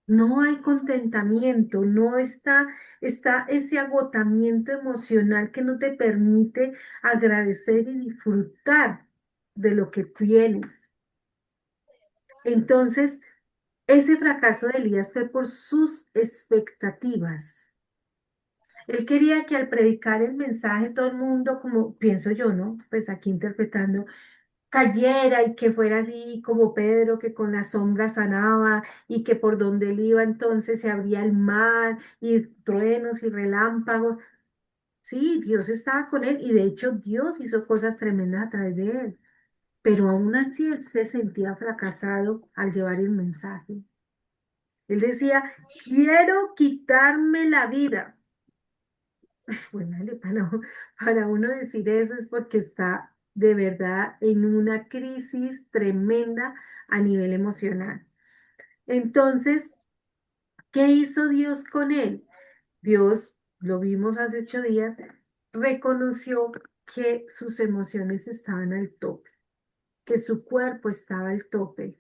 No hay contentamiento, no está ese agotamiento emocional que no te permite agradecer y disfrutar de lo que tienes. Entonces, ese fracaso de Elías fue por sus expectativas. Él quería que al predicar el mensaje todo el mundo, como pienso yo, ¿no? Pues aquí interpretando, cayera y que fuera así como Pedro, que con la sombra sanaba y que por donde él iba entonces se abría el mar y truenos y relámpagos. Sí, Dios estaba con él y de hecho Dios hizo cosas tremendas a través de él, pero aún así él se sentía fracasado al llevar el mensaje. Él decía, quiero quitarme la vida. Bueno, para uno decir eso es porque está de verdad en una crisis tremenda a nivel emocional. Entonces, ¿qué hizo Dios con él? Dios, lo vimos hace 8 días, reconoció que sus emociones estaban al tope, que su cuerpo estaba al tope.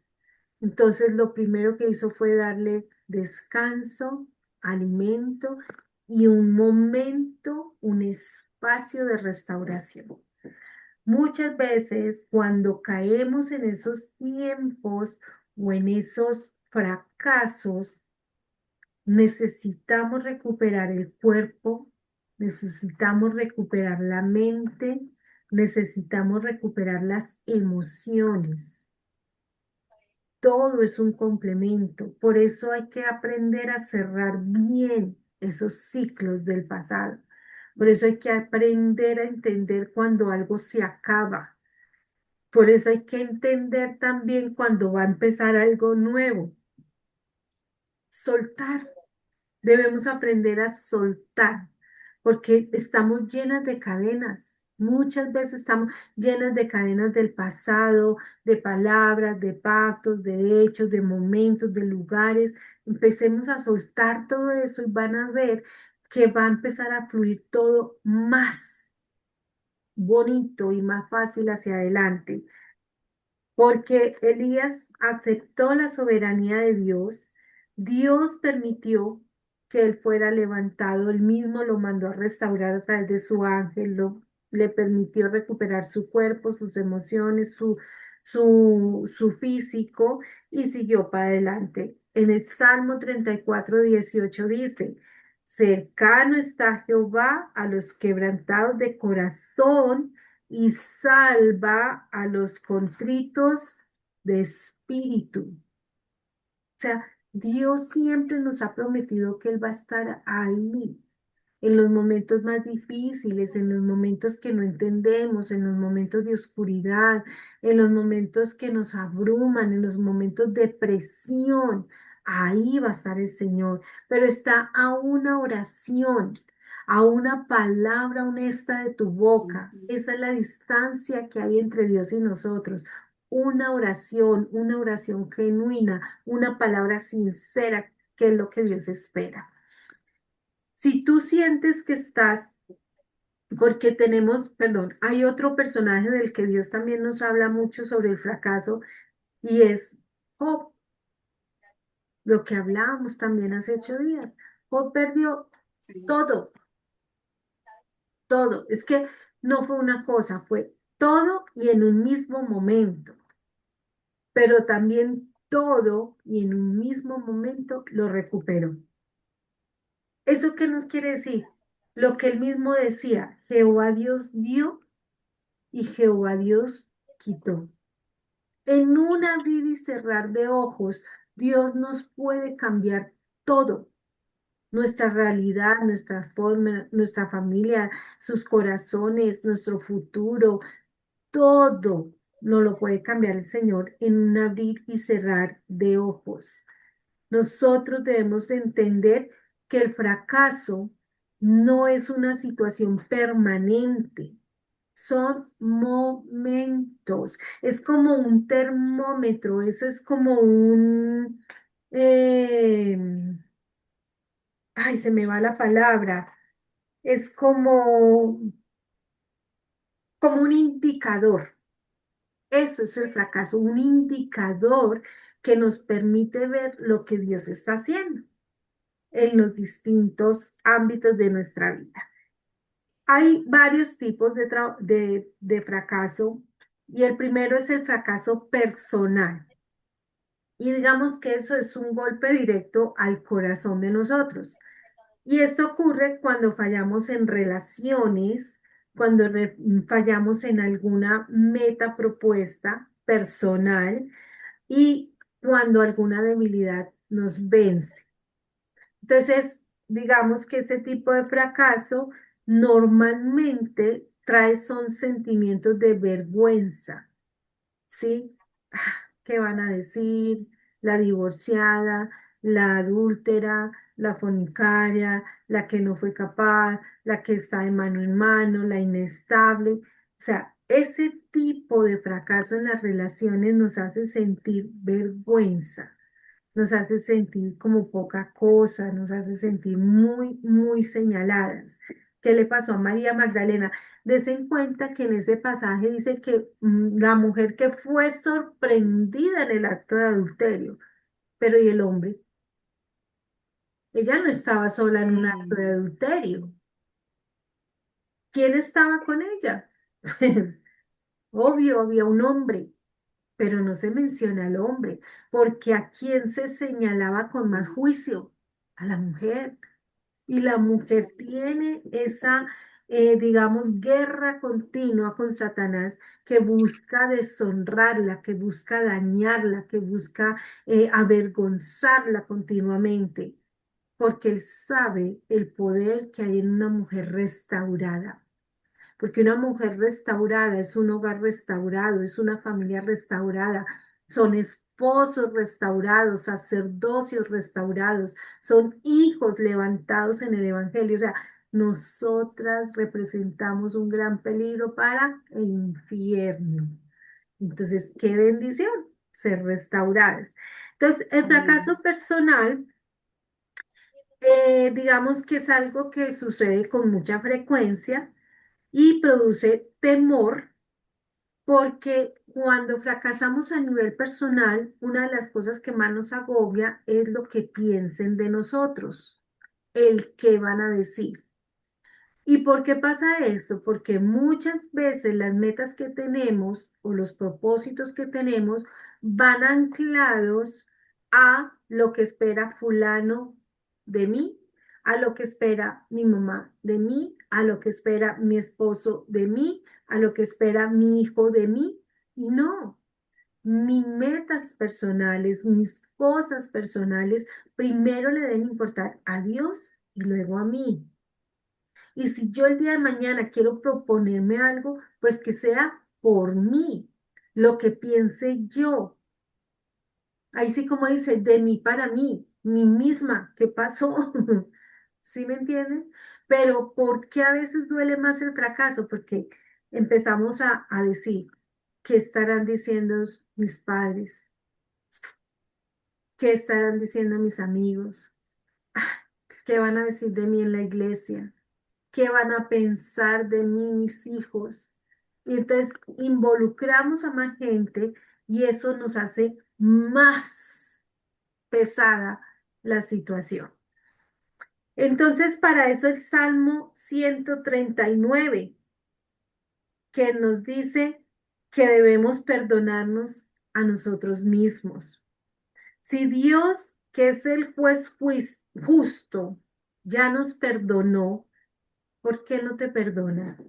Entonces, lo primero que hizo fue darle descanso, alimento y un momento, un espacio de restauración. Muchas veces cuando caemos en esos tiempos o en esos fracasos, necesitamos recuperar el cuerpo, necesitamos recuperar la mente, necesitamos recuperar las emociones. Todo es un complemento. Por eso hay que aprender a cerrar bien esos ciclos del pasado. Por eso hay que aprender a entender cuando algo se acaba. Por eso hay que entender también cuando va a empezar algo nuevo. Soltar. Debemos aprender a soltar, porque estamos llenas de cadenas. Muchas veces estamos llenas de cadenas del pasado, de palabras, de pactos, de hechos, de momentos, de lugares. Empecemos a soltar todo eso y van a ver que va a empezar a fluir todo más bonito y más fácil hacia adelante porque Elías aceptó la soberanía de Dios, Dios permitió que él fuera levantado, él mismo lo mandó a restaurar a través de su ángel, le permitió recuperar su cuerpo, sus emociones, su físico y siguió para adelante. En el Salmo 34:18 dice, cercano está Jehová a los quebrantados de corazón y salva a los contritos de espíritu. O sea, Dios siempre nos ha prometido que Él va a estar ahí en los momentos más difíciles, en los momentos que no entendemos, en los momentos de oscuridad, en los momentos que nos abruman, en los momentos de presión. Ahí va a estar el Señor, pero está a una oración, a una palabra honesta de tu boca. Esa es la distancia que hay entre Dios y nosotros. Una oración genuina, una palabra sincera, que es lo que Dios espera. Si tú sientes que estás, porque tenemos, perdón, hay otro personaje del que Dios también nos habla mucho sobre el fracaso y es Job, lo que hablábamos también hace 8 días. Job perdió Sí. todo, todo. Es que no fue una cosa, fue todo y en un mismo momento, pero también todo y en un mismo momento lo recuperó. ¿Eso qué nos quiere decir? Lo que él mismo decía, Jehová Dios dio y Jehová Dios quitó. En un abrir y cerrar de ojos, Dios nos puede cambiar todo. nuestra realidad, nuestras formas, nuestra familia, sus corazones, nuestro futuro, todo nos lo puede cambiar el Señor en un abrir y cerrar de ojos. Nosotros debemos de entender que el fracaso no es una situación permanente, son momentos. Es como un termómetro, eso es como eh, ay, se me va la palabra, es como un indicador. Eso es el fracaso, un indicador que nos permite ver lo que Dios está haciendo en los distintos ámbitos de nuestra vida. Hay varios tipos de fracaso y el primero es el fracaso personal. Y digamos que eso es un golpe directo al corazón de nosotros. Y esto ocurre cuando fallamos en relaciones, cuando fallamos en alguna meta propuesta personal y cuando alguna debilidad nos vence. Entonces, digamos que ese tipo de fracaso normalmente trae son sentimientos de vergüenza, ¿sí? Ah, ¿qué van a decir? La divorciada, la adúltera, la fornicaria, la que no fue capaz, la que está de mano en mano, la inestable. O sea, ese tipo de fracaso en las relaciones nos hace sentir vergüenza, nos hace sentir como poca cosa, nos hace sentir muy, muy señaladas. ¿Qué le pasó a María Magdalena? Des en cuenta que en ese pasaje dice que la mujer que fue sorprendida en el acto de adulterio, pero ¿y el hombre? Ella no estaba sola en un acto Mm, de adulterio. ¿Quién estaba con ella? Obvio, había un hombre, pero no se menciona al hombre, porque a quién se señalaba con más juicio, a la mujer. Y la mujer tiene esa, digamos, guerra continua con Satanás que busca deshonrarla, que busca dañarla, que busca avergonzarla continuamente, porque él sabe el poder que hay en una mujer restaurada. Porque una mujer restaurada es un hogar restaurado, es una familia restaurada, son esposos restaurados, sacerdocios restaurados, son hijos levantados en el Evangelio. O sea, nosotras representamos un gran peligro para el infierno. Entonces, qué bendición ser restauradas. Entonces, el fracaso mm, personal, digamos que es algo que sucede con mucha frecuencia y produce temor porque cuando fracasamos a nivel personal, una de las cosas que más nos agobia es lo que piensen de nosotros, el qué van a decir. ¿Y por qué pasa esto? Porque muchas veces las metas que tenemos o los propósitos que tenemos van anclados a lo que espera fulano de mí, a lo que espera mi mamá de mí, a lo que espera mi esposo de mí, a lo que espera mi hijo de mí. Y no, mis metas personales, mis cosas personales, primero le deben importar a Dios y luego a mí. Y si yo el día de mañana quiero proponerme algo, pues que sea por mí, lo que piense yo. Ahí sí como dice, de mí para mí misma, ¿qué pasó? ¿Sí me entienden? Pero ¿por qué a veces duele más el fracaso? Porque empezamos a decir, ¿qué estarán diciendo mis padres? ¿Qué estarán diciendo mis amigos? ¿Qué van a decir de mí en la iglesia? ¿Qué van a pensar de mí mis hijos? Y entonces involucramos a más gente y eso nos hace más pesada la situación. Entonces, para eso el Salmo 139 que nos dice que debemos perdonarnos a nosotros mismos. Si Dios, que es el juez justo, ya nos perdonó, ¿por qué no te perdonas?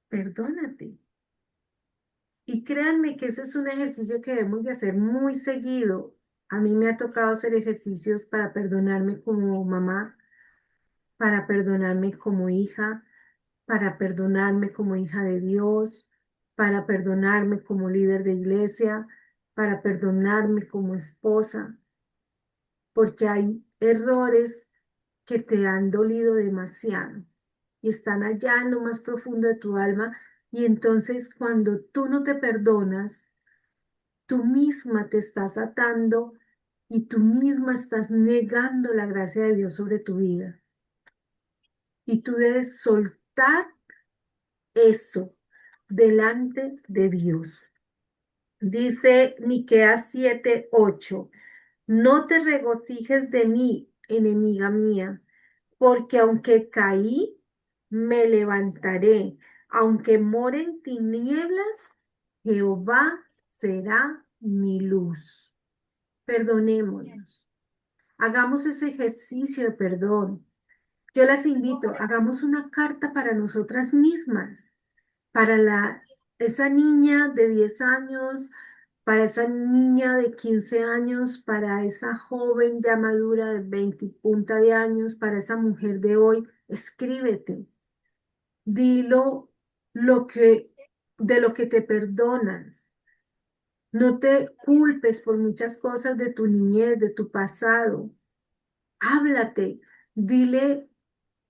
Perdónate. Y créanme que ese es un ejercicio que debemos de hacer muy seguido. A mí me ha tocado hacer ejercicios para perdonarme como mamá, para perdonarme como hija, para perdonarme como hija de Dios, para perdonarme como líder de iglesia, para perdonarme como esposa, porque hay errores que te han dolido demasiado y están allá en lo más profundo de tu alma. Y entonces cuando tú no te perdonas, tú misma te estás atando y tú misma estás negando la gracia de Dios sobre tu vida. Y tú debes soltar eso delante de Dios. Dice Miqueas 7:8, no te regocijes de mí, enemiga mía, porque aunque caí, me levantaré, aunque more en tinieblas, Jehová será mi luz. Perdonémonos, hagamos ese ejercicio de perdón. Yo las invito, hagamos una carta para nosotras mismas, para esa niña de 10 años, para esa niña de 15 años, para esa joven ya madura de 20 y punta de años, para esa mujer de hoy. Escríbete, dilo lo que, de lo que te perdonas. No te culpes por muchas cosas de tu niñez, de tu pasado. Háblate, dile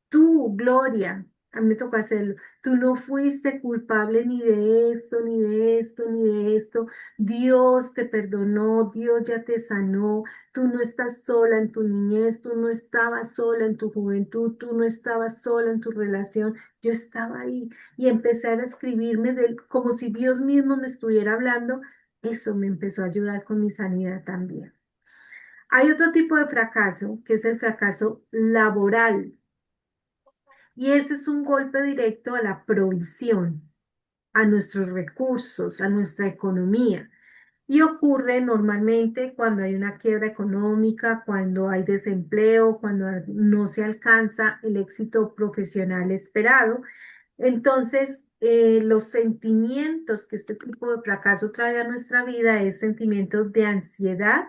tú, Gloria, a mí me toca hacerlo. Tú no fuiste culpable ni de esto, ni de esto, ni de esto. Dios te perdonó, Dios ya te sanó. Tú no estás sola en tu niñez, tú no estabas sola en tu juventud, tú no estabas sola en tu relación. Yo estaba ahí y empecé a escribirme como si Dios mismo me estuviera hablando. Eso me empezó a ayudar con mi sanidad también. Hay otro tipo de fracaso, que es el fracaso laboral. Y ese es un golpe directo a la provisión, a nuestros recursos, a nuestra economía. Y ocurre normalmente cuando hay una quiebra económica, cuando hay desempleo, cuando no se alcanza el éxito profesional esperado. Entonces, los sentimientos que este tipo de fracaso trae a nuestra vida es sentimientos de ansiedad,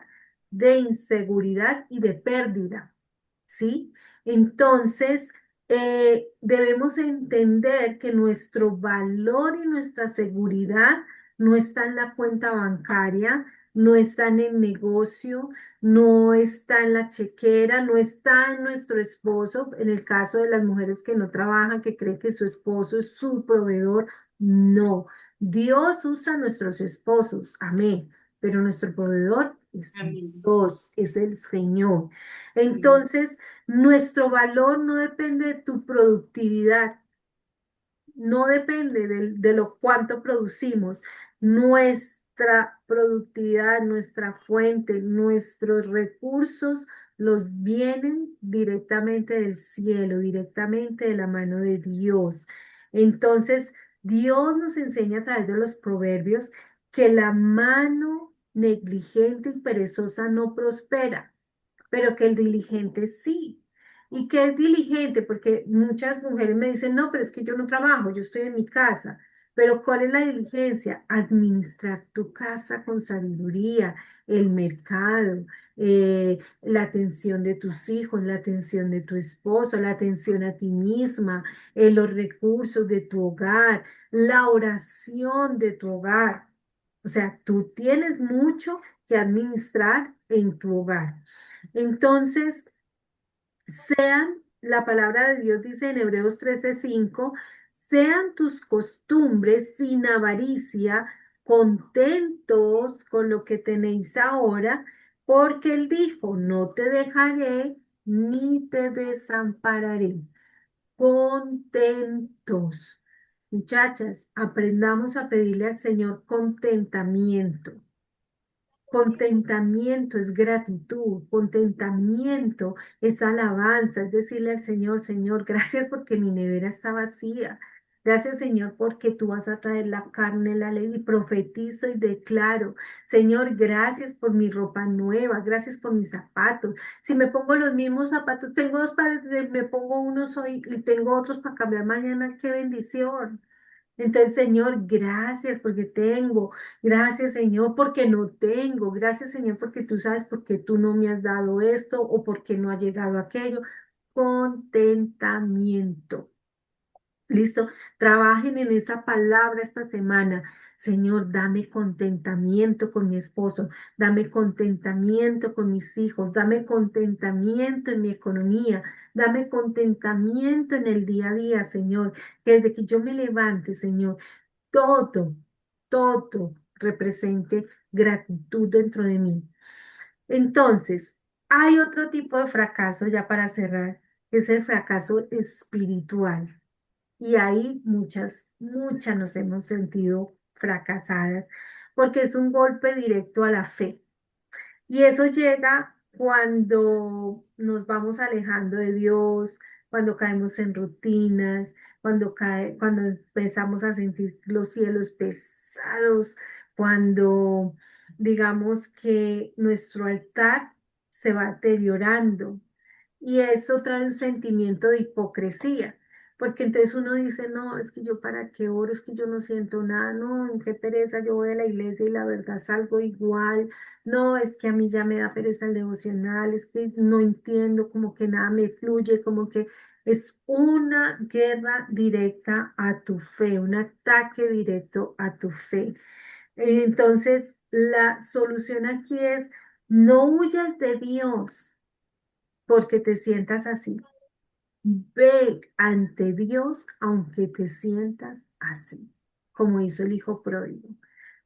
de inseguridad y de pérdida. ¿Sí? Entonces, debemos entender que nuestro valor y nuestra seguridad no está en la cuenta bancaria, no está en el negocio, no está en la chequera, no está en nuestro esposo. En el caso de las mujeres que no trabajan, que creen que su esposo es su proveedor, no. Dios usa a nuestros esposos, amén, pero nuestro proveedor es Amén. Dios, es el Señor. Sí. Entonces, nuestro valor no depende de tu productividad, no depende de lo cuánto producimos. Nuestra productividad, nuestra fuente, nuestros recursos los vienen directamente del cielo, directamente de la mano de Dios. Entonces, Dios nos enseña a través de los proverbios que la mano negligente y perezosa no prospera, pero que el diligente sí. ¿Y qué es diligente? Porque muchas mujeres me dicen, no, pero es que yo no trabajo, yo estoy en mi casa. Pero ¿cuál es la diligencia? Administrar tu casa con sabiduría, el mercado, la atención de tus hijos, la atención de tu esposo, la atención a ti misma, los recursos de tu hogar, la oración de tu hogar. O sea, tú tienes mucho que administrar en tu hogar. Entonces, la palabra de Dios dice en Hebreos 13:5, sean tus costumbres sin avaricia, contentos con lo que tenéis ahora, porque Él dijo, no te dejaré ni te desampararé. Contentos. Muchachas, aprendamos a pedirle al Señor contentamiento. Contentamiento es gratitud, contentamiento es alabanza, es decirle al Señor, Señor, gracias porque mi nevera está vacía. Gracias, Señor, porque tú vas a traer la carne, la ley, y profetizo y declaro, Señor, gracias por mi ropa nueva, gracias por mis zapatos. Si me pongo los mismos zapatos, tengo dos pares, me pongo unos hoy y tengo otros para cambiar mañana, qué bendición. Entonces, Señor, gracias porque tengo, gracias, Señor, porque no tengo, gracias, Señor, porque tú sabes por qué tú no me has dado esto o por qué no ha llegado aquello. Contentamiento. Listo, trabajen en esa palabra esta semana. Señor, dame contentamiento con mi esposo, dame contentamiento con mis hijos, dame contentamiento en mi economía, dame contentamiento en el día a día, Señor. Que desde que yo me levante, Señor, todo, todo represente gratitud dentro de mí. Entonces, hay otro tipo de fracaso, ya para cerrar, que es el fracaso espiritual. Y ahí muchas nos hemos sentido fracasadas porque es un golpe directo a la fe. Y eso llega cuando nos vamos alejando de Dios, cuando caemos en rutinas, cuando empezamos a sentir los cielos pesados, cuando digamos que nuestro altar se va deteriorando. Y eso trae un sentimiento de hipocresía, porque entonces uno dice, no, es que yo para qué oro, es que yo no siento nada, no, qué pereza, yo voy a la iglesia y la verdad salgo igual. No, es que a mí ya me da pereza el devocional, es que no entiendo, como que nada me fluye, como que es una guerra directa a tu fe, un ataque directo a tu fe. Entonces, la solución aquí es no huyas de Dios porque te sientas así. Ve ante Dios aunque te sientas así, como hizo el hijo pródigo.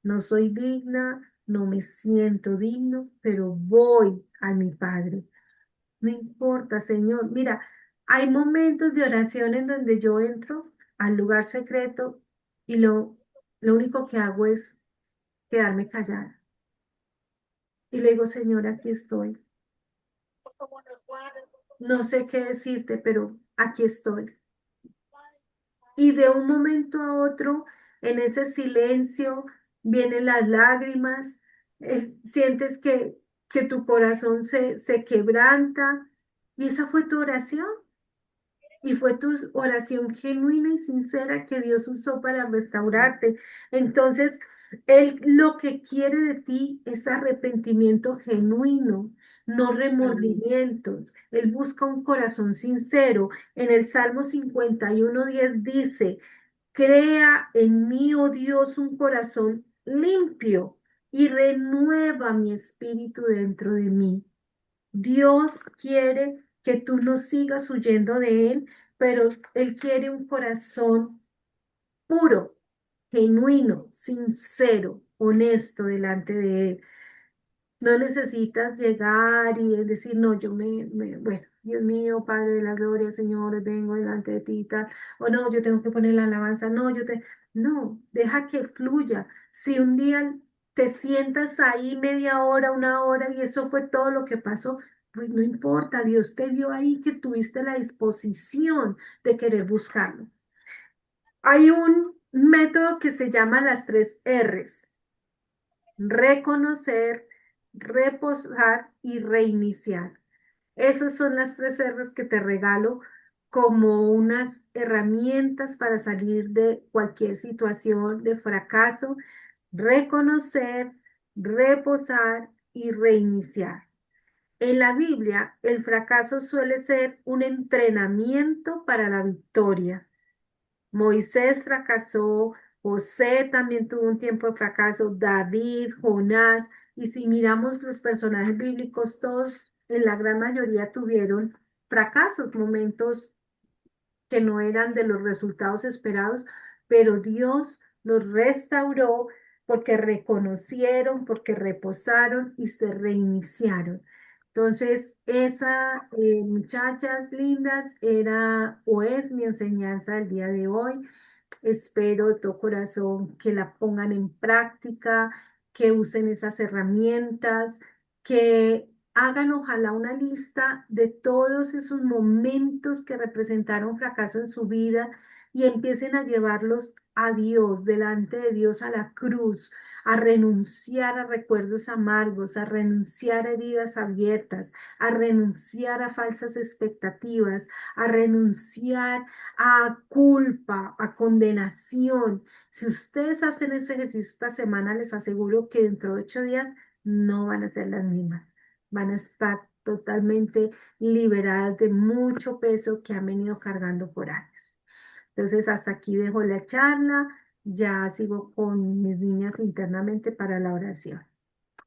No soy digna, no me siento digno, pero voy a mi Padre. No importa, Señor. Mira, hay momentos de oración en donde yo entro al lugar secreto y lo único que hago es quedarme callada. Y le digo, Señor, aquí estoy. No sé qué decirte, pero aquí estoy. Y de un momento a otro, en ese silencio, vienen las lágrimas, sientes que tu corazón se quebranta. Y esa fue tu oración. Y fue tu oración genuina y sincera que Dios usó para restaurarte. Entonces, Él lo que quiere de ti es arrepentimiento genuino, no Amén. remordimientos. Él busca un corazón sincero. En el Salmo 51:10 dice, crea en mí, oh Dios, un corazón limpio y renueva mi espíritu dentro de mí. Dios quiere que tú no sigas huyendo de Él, pero Él quiere un corazón puro, genuino, sincero, honesto delante de Él. No necesitas llegar y decir, no, bueno, Dios mío, Padre de la gloria, Señor, vengo delante de ti y tal, o no, yo tengo que poner la alabanza, no, deja que fluya. Si un día te sientas ahí media hora, una hora y eso fue todo lo que pasó, pues no importa, Dios te vio ahí que tuviste la disposición de querer buscarlo. Hay un método que se llama las 3 Rs: reconocer, reposar y reiniciar. Esas son las 3 Rs que te regalo como unas herramientas para salir de cualquier situación de fracaso: reconocer, reposar y reiniciar. En la Biblia, el fracaso suele ser un entrenamiento para la victoria. Moisés fracasó, José también tuvo un tiempo de fracaso, David, Jonás, y si miramos los personajes bíblicos, todos en la gran mayoría tuvieron fracasos, momentos que no eran de los resultados esperados, pero Dios los restauró porque reconocieron, porque reposaron y se reiniciaron. Entonces, esa, muchachas lindas, era o es mi enseñanza el día de hoy. Espero de todo corazón que la pongan en práctica, que usen esas herramientas, que hagan ojalá una lista de todos esos momentos que representaron fracaso en su vida, y empiecen a llevarlos a Dios, delante de Dios, a la cruz, a renunciar a recuerdos amargos, a renunciar a heridas abiertas, a renunciar a falsas expectativas, a renunciar a culpa, a condenación. Si ustedes hacen ese ejercicio esta semana, les aseguro que dentro de 8 días no van a ser las mismas. Van a estar totalmente liberadas de mucho peso que han venido cargando por años. Entonces, hasta aquí dejo la charla. Ya sigo con mis niñas internamente para la oración.